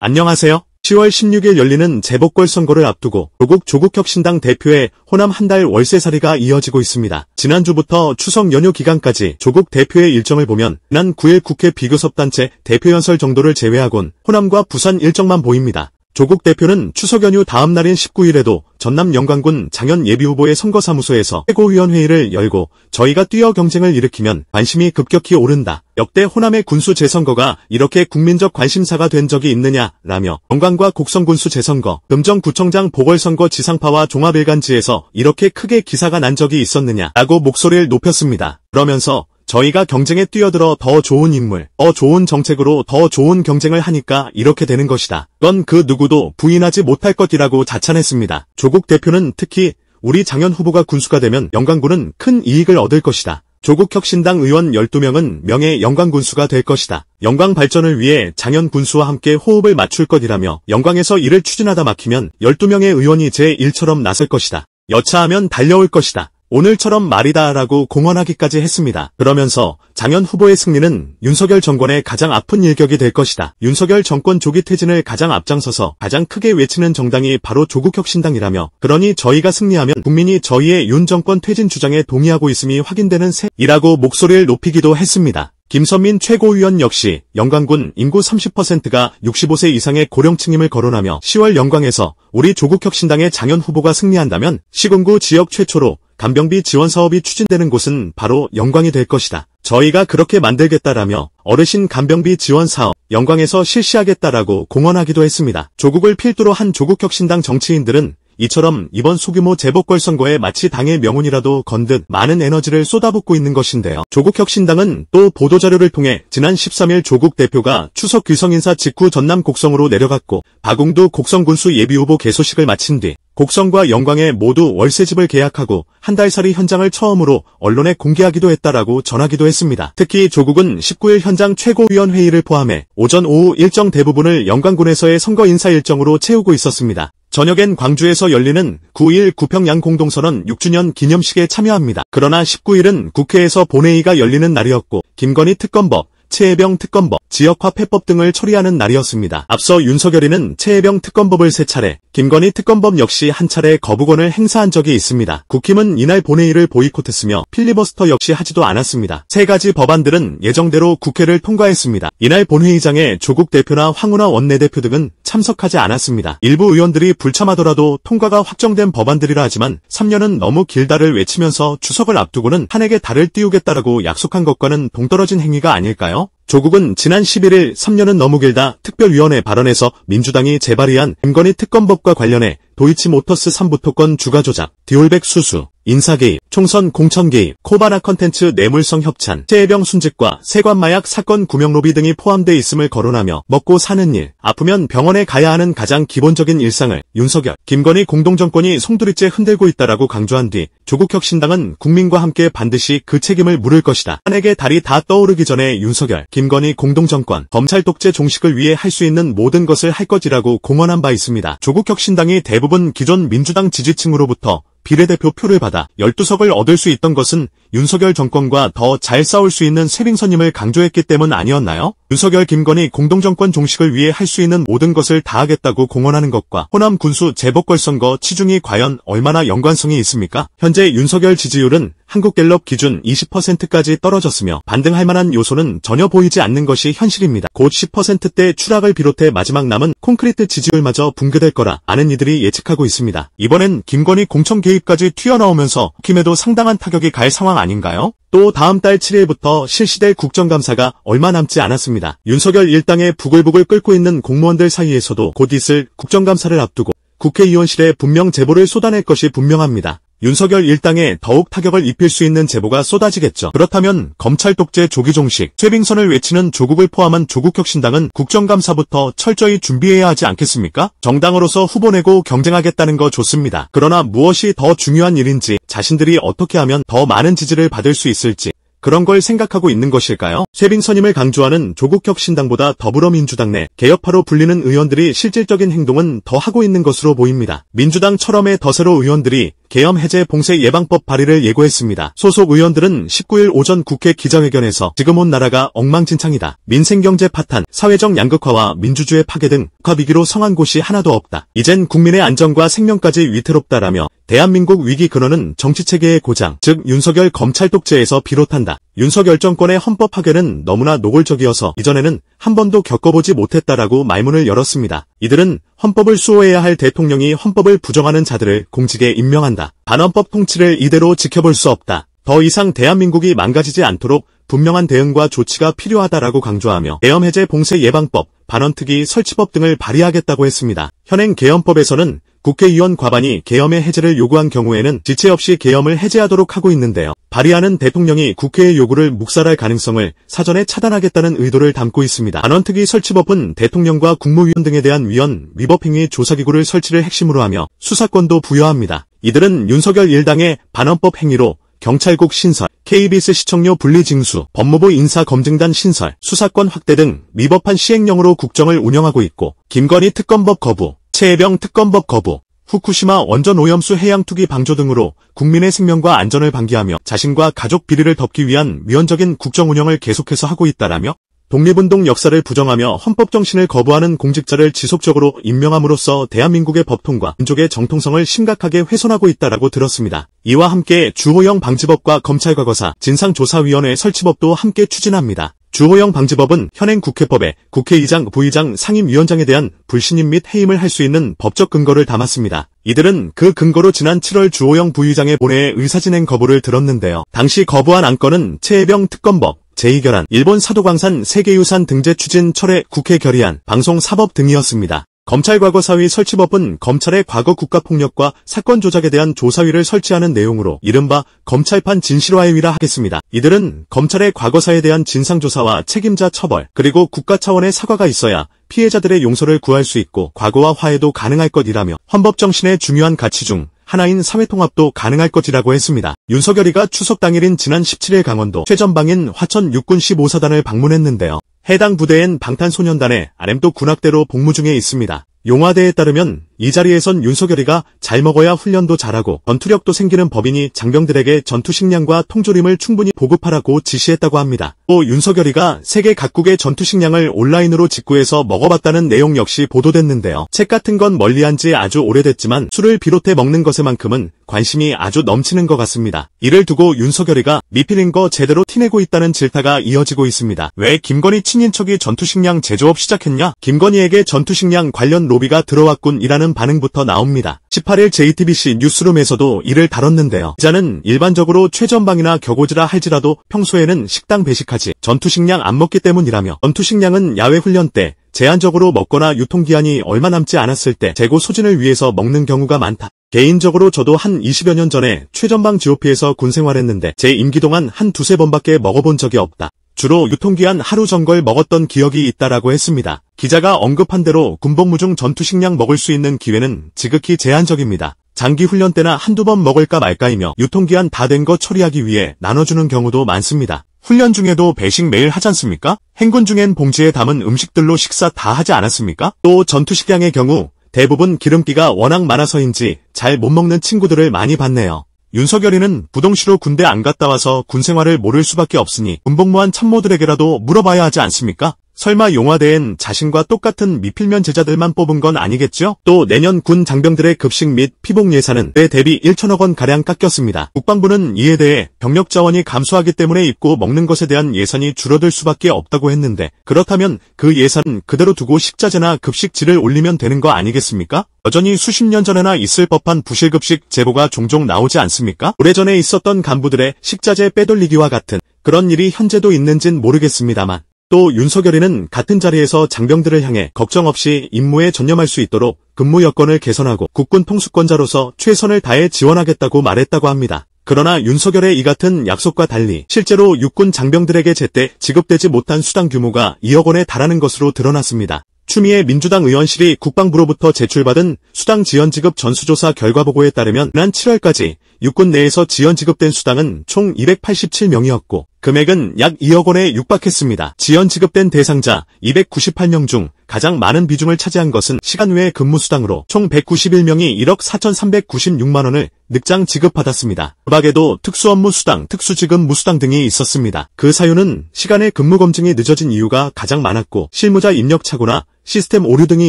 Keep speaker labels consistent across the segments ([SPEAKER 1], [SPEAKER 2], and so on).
[SPEAKER 1] 안녕하세요. 10월 16일 열리는 재보궐선거를 앞두고 조국혁신당 대표의 호남 한 달 월세살이가 이어지고 있습니다. 지난주부터 추석 연휴 기간까지 조국 대표의 일정을 보면 지난 9일 국회 비교섭단체 대표 연설 정도를 제외하곤 호남과 부산 일정만 보입니다. 조국 대표는 추석 연휴 다음 날인 19일에도 전남 영광군 장현 예비후보의 선거사무소에서 최고위원회의를 열고 저희가 뛰어 경쟁을 일으키면 관심이 급격히 오른다. 역대 호남의 군수 재선거가 이렇게 국민적 관심사가 된 적이 있느냐라며 영광과 곡성군수 재선거, 금정구청장 보궐선거 지상파와 종합일간지에서 이렇게 크게 기사가 난 적이 있었느냐라고 목소리를 높였습니다. 그러면서 저희가 경쟁에 뛰어들어 더 좋은 인물, 더 좋은 정책으로 더 좋은 경쟁을 하니까 이렇게 되는 것이다. 그건 그 누구도 부인하지 못할 것이라고 자찬했습니다. 조국 대표는 특히 우리 장현 후보가 군수가 되면 영광군은 큰 이익을 얻을 것이다. 조국혁신당 의원 12명은 명예 영광군수가 될 것이다. 영광 발전을 위해 장현 군수와 함께 호흡을 맞출 것이라며 영광에서 일을 추진하다 막히면 12명의 의원이 제1처럼 나설 것이다. 여차하면 달려올 것이다. 오늘처럼 말이다라고 공언하기까지 했습니다. 그러면서 장현 후보의 승리는 윤석열 정권의 가장 아픈 일격이 될 것이다. 윤석열 정권 조기 퇴진을 가장 앞장서서 가장 크게 외치는 정당이 바로 조국혁신당이라며 그러니 저희가 승리하면 국민이 저희의 윤 정권 퇴진 주장에 동의하고 있음이 확인되는 셈이라고 목소리를 높이기도 했습니다. 김선민 최고위원 역시 영광군 인구 30%가 65세 이상의 고령층임을 거론하며 10월 영광에서 우리 조국혁신당의 장현 후보가 승리한다면 시군구 지역 최초로 간병비 지원 사업이 추진되는 곳은 바로 영광이 될 것이다. 저희가 그렇게 만들겠다라며 어르신 간병비 지원 사업 영광에서 실시하겠다라고 공언하기도 했습니다. 조국을 필두로 한 조국혁신당 정치인들은 이처럼 이번 소규모 재보궐선거에 마치 당의 명운이라도 건 듯 많은 에너지를 쏟아붓고 있는 것인데요. 조국혁신당은 또 보도자료를 통해 지난 13일 조국 대표가 추석 귀성인사 직후 전남 곡성으로 내려갔고 박웅두 곡성군수 예비후보 개소식을 마친 뒤 곡성과 영광에 모두 월세집을 계약하고 한 달 살이 현장을 처음으로 언론에 공개하기도 했다라고 전하기도 했습니다. 특히 조국은 19일 현장 최고위원회의를 포함해 오전 오후 일정 대부분을 영광군에서의 선거 인사 일정으로 채우고 있었습니다. 저녁엔 광주에서 열리는 9.1 구평양 공동선언 6주년 기념식에 참여합니다. 그러나 19일은 국회에서 본회의가 열리는 날이었고 김건희 특검법, 최혜병 특검법, 지역화 폐법 등을 처리하는 날이었습니다. 앞서 윤석열이는 최혜병 특검법을 3차례, 김건희 특검법 역시 한 차례 거부권을 행사한 적이 있습니다. 국힘은 이날 본회의를 보이콧했으며 필리버스터 역시 하지도 않았습니다. 세 가지 법안들은 예정대로 국회를 통과했습니다. 이날 본회의장에 조국 대표나 황운하 원내대표 등은 참석하지 않았습니다. 일부 의원들이 불참하더라도 통과가 확정된 법안들이라 하지만 3년은 너무 길다를 외치면서 추석을 앞두고는 탄핵에 달을 띄우겠다라고 약속한 것과는 동떨어진 행위가 아닐까요? 조국은 지난 11일 3년은 너무 길다 특별위원회 발언에서 민주당이 재발의한 김건희 특검법과 관련해 도이치모터스 3부토건 주가 조작, 디올백 수수, 인사 개입, 총선 공천 개입, 코바나 컨텐츠 뇌물성 협찬, 최혜병 순직과 세관마약 사건 구명 로비 등이 포함돼 있음을 거론하며 먹고 사는 일, 아프면 병원에 가야 하는 가장 기본적인 일상을 윤석열, 김건희 공동정권이 송두리째 흔들고 있다라고 강조한 뒤 조국혁신당은 국민과 함께 반드시 그 책임을 물을 것이다. 탄핵의 달이 다 떠오르기 전에 윤석열, 김건희 공동정권, 검찰 독재 종식을 위해 할 수 있는 모든 것을 할 것이라고 공언한 바 있습니다. 조국혁신당이 대부분 기존 민주당 지지층으로부터 비례대표 표를 받아 12석을 얻을 수 있던 것은 윤석열 정권과 더 잘 싸울 수 있는 쇄빙선임을 강조했기 때문 아니었나요? 윤석열 김건희 공동정권 종식을 위해 할 수 있는 모든 것을 다 하겠다고 공언하는 것과 호남 군수 재보궐선거 치중이 과연 얼마나 연관성이 있습니까? 현재 윤석열 지지율은 한국갤럽 기준 20%까지 떨어졌으며 반등할 만한 요소는 전혀 보이지 않는 것이 현실입니다. 곧 10%대 추락을 비롯해 마지막 남은 콘크리트 지지율마저 붕괴될 거라 많은 이들이 예측하고 있습니다. 이번엔 김건희 공천 개입까지 튀어나오면서 국힘에도 상당한 타격이 갈 상황 아닌가요? 또 다음 달 7일부터 실시될 국정감사가 얼마 남지 않았습니다. 윤석열 일당에 부글부글 끓고 있는 공무원들 사이에서도 곧 있을 국정감사를 앞두고 국회의원실에 분명 제보를 쏟아낼 것이 분명합니다. 윤석열 일당에 더욱 타격을 입힐 수 있는 제보가 쏟아지겠죠. 그렇다면 검찰 독재 조기 종식, 쇄빙선을 외치는 조국을 포함한 조국혁신당은 국정감사부터 철저히 준비해야 하지 않겠습니까? 정당으로서 후보 내고 경쟁하겠다는 거 좋습니다. 그러나 무엇이 더 중요한 일인지, 자신들이 어떻게 하면 더 많은 지지를 받을 수 있을지 그런 걸 생각하고 있는 것일까요? 쇄빙선임을 강조하는 조국혁신당보다 더불어민주당 내 개혁파로 불리는 의원들이 실질적인 행동은 더 하고 있는 것으로 보입니다. 민주당 철험의 더세로 의원들이 계엄 해제 봉쇄 예방법 발의를 예고했습니다. 소속 의원들은 19일 오전 국회 기자회견에서 지금 온 나라가 엉망진창이다. 민생경제 파탄, 사회적 양극화와 민주주의 파괴 등 국가위기로 성한 곳이 하나도 없다. 이젠 국민의 안전과 생명까지 위태롭다라며 대한민국 위기 근원은 정치체계의 고장, 즉 윤석열 검찰 독재에서 비롯한다. 윤석열 정권의 헌법 파괴는 너무나 노골적이어서 이전에는 한 번도 겪어보지 못했다라고 말문을 열었습니다. 이들은 헌법을 수호해야 할 대통령이 헌법을 부정하는 자들을 공직에 임명한다. 반헌법 통치를 이대로 지켜볼 수 없다. 더 이상 대한민국이 망가지지 않도록 분명한 대응과 조치가 필요하다라고 강조하며 계엄 해제 봉쇄 예방법, 반헌특위 설치법 등을 발의하겠다고 했습니다. 현행 계엄법에서는 국회의원 과반이 계엄의 해제를 요구한 경우에는 지체 없이 계엄을 해제하도록 하고 있는데요. 발의하는 대통령이 국회의 요구를 묵살할 가능성을 사전에 차단하겠다는 의도를 담고 있습니다. 반헌특위 설치법은 대통령과 국무위원 등에 대한 위헌, 위법행위 조사기구를 설치를 핵심으로 하며 수사권도 부여합니다. 이들은 윤석열 일당의 반헌법 행위로 경찰국 신설, KBS 시청료 분리 징수, 법무부 인사검증단 신설, 수사권 확대 등 위법한 시행령으로 국정을 운영하고 있고 김건희 특검법 거부, 최혜병 특검법 거부, 후쿠시마 원전 오염수 해양 투기 방조 등으로 국민의 생명과 안전을 방기하며 자신과 가족 비리를 덮기 위한 위헌적인 국정 운영을 계속해서 하고 있다라며 독립운동 역사를 부정하며 헌법 정신을 거부하는 공직자를 지속적으로 임명함으로써 대한민국의 법통과 민족의 정통성을 심각하게 훼손하고 있다라고 들었습니다. 이와 함께 주호영 방지법과 검찰과거사 진상조사위원회 설치법도 함께 추진합니다. 주호영 방지법은 현행 국회법에 국회의장, 부의장, 상임위원장에 대한 불신임 및 해임을 할 수 있는 법적 근거를 담았습니다. 이들은 그 근거로 지난 7월 주호영 부의장의 본회의 의사진행 거부를 들었는데요. 당시 거부한 안건은 최혜병 특검법, 제2결안, 일본 사도광산 세계유산 등재 추진 철회 국회 결의안, 방송사법 등이었습니다. 검찰과거사위 설치법은 검찰의 과거 국가폭력과 사건 조작에 대한 조사위를 설치하는 내용으로 이른바 검찰판 진실화위라 하겠습니다. 이들은 검찰의 과거사에 대한 진상조사와 책임자 처벌, 그리고 국가 차원의 사과가 있어야 피해자들의 용서를 구할 수 있고 과거와 화해도 가능할 것이라며 헌법 정신의 중요한 가치 중 하나인 사회통합도 가능할 것이라고 했습니다. 윤석열이가 추석 당일인 지난 17일 강원도 최전방인 화천 육군 15사단을 방문했는데요. 해당 부대엔 방탄소년단의 RM도 군악대로 복무 중에 있습니다. 용화대에 따르면 이 자리에선 윤석열이가 잘 먹어야 훈련도 잘하고 전투력도 생기는 법인이 장병들에게 전투 식량과 통조림을 충분히 보급하라고 지시했다고 합니다. 또 윤석열이가 세계 각국의 전투 식량을 온라인으로 직구해서 먹어봤다는 내용 역시 보도됐는데요. 책 같은 건 멀리한 지 아주 오래됐지만 술을 비롯해 먹는 것에만큼은 관심이 아주 넘치는 것 같습니다. 이를 두고 윤석열이가 미필인 거 제대로 티내고 있다는 질타가 이어지고 있습니다. 왜 김건희 친인척이 전투식량 제조업 시작했냐? 김건희에게 전투식량 관련 로비가 들어왔군이라는 반응부터 나옵니다. 18일 JTBC 뉴스룸에서도 이를 다뤘는데요. 기자는 일반적으로 최전방이나 격오지라 할지라도 평소에는 식당 배식하지 전투식량 안 먹기 때문이라며 전투식량은 야외 훈련 때 제한적으로 먹거나 유통기한이 얼마 남지 않았을 때 재고 소진을 위해서 먹는 경우가 많다. 개인적으로 저도 한 20여 년 전에 최전방 GOP에서 군 생활했는데 제 임기 동안 한 두세 번밖에 먹어본 적이 없다. 주로 유통기한 하루 전걸 먹었던 기억이 있다라고 했습니다. 기자가 언급한 대로 군복무 중 전투식량 먹을 수 있는 기회는 지극히 제한적입니다. 장기 훈련 때나 한두 번 먹을까 말까이며 유통기한 다 된 거 처리하기 위해 나눠주는 경우도 많습니다. 훈련 중에도 배식 매일 하지 않습니까? 행군 중엔 봉지에 담은 음식들로 식사 다 하지 않았습니까? 또 전투식량의 경우 대부분 기름기가 워낙 많아서인지 잘 못 먹는 친구들을 많이 봤네요. 윤석열이는 부동시로 군대 안 갔다 와서 군 생활을 모를 수밖에 없으니 군복무한 참모들에게라도 물어봐야 하지 않습니까? 설마 용화대엔 자신과 똑같은 미필면 제자들만 뽑은 건 아니겠죠? 또 내년 군 장병들의 급식 및 피복 예산은 때 대비 1천억 원가량 깎였습니다. 국방부는 이에 대해 병력 자원이 감소하기 때문에 입고 먹는 것에 대한 예산이 줄어들 수밖에 없다고 했는데 그렇다면 그 예산은 그대로 두고 식자재나 급식 질을 올리면 되는 거 아니겠습니까? 여전히 수십 년 전에나 있을 법한 부실급식 제보가 종종 나오지 않습니까? 오래전에 있었던 간부들의 식자재 빼돌리기와 같은 그런 일이 현재도 있는진 모르겠습니다만 또 윤석열이는 같은 자리에서 장병들을 향해 걱정 없이 임무에 전념할 수 있도록 근무 여건을 개선하고 국군 통수권자로서 최선을 다해 지원하겠다고 말했다고 합니다. 그러나 윤석열의 이 같은 약속과 달리 실제로 육군 장병들에게 제때 지급되지 못한 수당 규모가 2억 원에 달하는 것으로 드러났습니다. 추미애 민주당 의원실이 국방부로부터 제출받은 수당 지원 지급 전수조사 결과 보고에 따르면 지난 7월까지 육군 내에서 지연 지급된 수당은 총 287명이었고 금액은 약 2억 원에 육박했습니다. 지연 지급된 대상자 298명 중 가장 많은 비중을 차지한 것은 시간 외 근무 수당으로 총 191명이 1억 4,396만 원을 늑장 지급받았습니다. 그 밖에도 특수업무 수당, 특수지급 무수당 등이 있었습니다. 그 사유는 시간의 근무 검증이 늦어진 이유가 가장 많았고 실무자 인력 착오나 시스템 오류 등이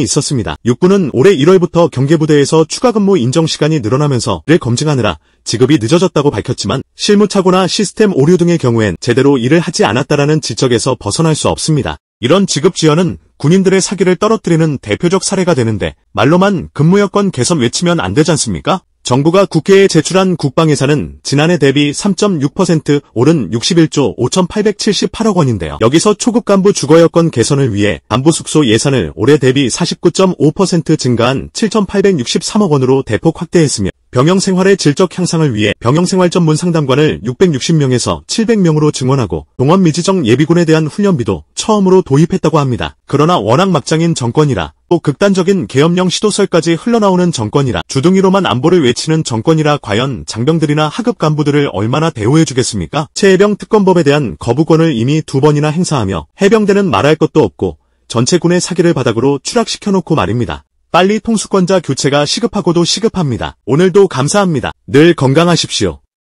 [SPEAKER 1] 있었습니다. 육군은 올해 1월부터 경계부대에서 추가 근무 인정 시간이 늘어나면서 이를 검증하느라 지급이 늦어졌다고 밝혔지만 실무착오나 시스템 오류 등의 경우엔 제대로 일을 하지 않았다라는 지적에서 벗어날 수 없습니다. 이런 지급 지연은 군인들의 사기를 떨어뜨리는 대표적 사례가 되는데 말로만 근무 여건 개선 외치면 안 되지 않습니까? 정부가 국회에 제출한 국방예산은 지난해 대비 3.6% 오른 61조 5,878억 원인데요. 여기서 초급 간부 주거 여건 개선을 위해 간부 숙소 예산을 올해 대비 49.5% 증가한 7,863억 원으로 대폭 확대했으며 병영 생활의 질적 향상을 위해 병영생활 전문 상담관을 660명에서 700명으로 증원하고 동원 미지정 예비군에 대한 훈련비도 처음으로 도입했다고 합니다. 그러나 워낙 막장인 정권이라 또 극단적인 계엄령 시도설까지 흘러나오는 정권이라 주둥이로만 안보를 외치는 정권이라 과연 장병들이나 하급 간부들을 얼마나 대우해주겠습니까? 최해병 특검법에 대한 거부권을 이미 2번이나 행사하며 해병대는 말할 것도 없고 전체 군의 사기를 바닥으로 추락시켜놓고 말입니다. 빨리 통수권자 교체가 시급하고도 시급합니다. 오늘도 감사합니다. 늘 건강하십시오.